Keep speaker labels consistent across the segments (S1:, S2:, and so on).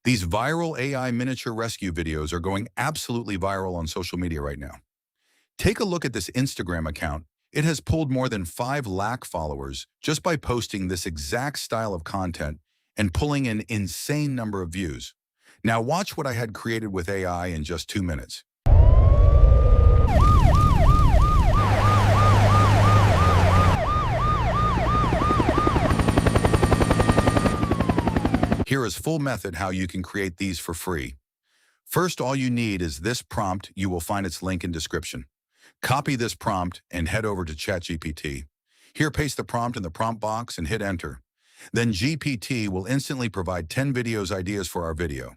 S1: These viral AI miniature rescue videos are going absolutely viral on social media right now. Take a look at this Instagram account. It has pulled more than 5 lakh followers just by posting this exact style of content and pulling an insane number of views. Now watch what I had created with AI in just 2 minutes. Here is full method how you can create these for free. First, all you need is this prompt. You will find its link in description. Copy this prompt and head over to ChatGPT. Here, paste the prompt in the prompt box and hit enter. Then GPT will instantly provide 10 videos ideas for our video.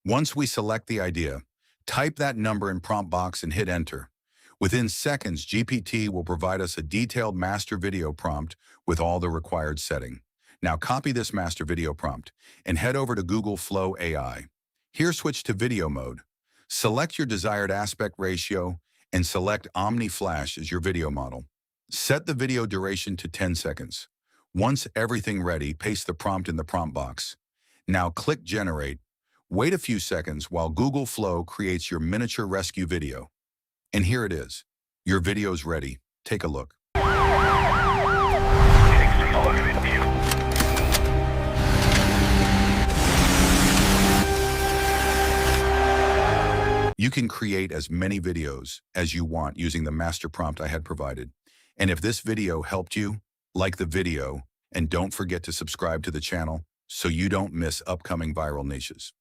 S1: Once we select the idea, type that number in prompt box and hit enter. Within seconds, GPT will provide us a detailed master video prompt with all the required setting. Now copy this master video prompt and head over to Google Flow AI. Here, switch to video mode. Select your desired aspect ratio and select Omni Flash as your video model. Set the video duration to 10 seconds. Once everything ready, paste the prompt in the prompt box. Now click Generate. Wait a few seconds while Google Flow creates your miniature rescue video. And here it is. Your video's ready. Take a look. You can create as many videos as you want using the master prompt I had provided. And if this video helped you, like the video and don't forget to subscribe to the channel so you don't miss upcoming viral niches.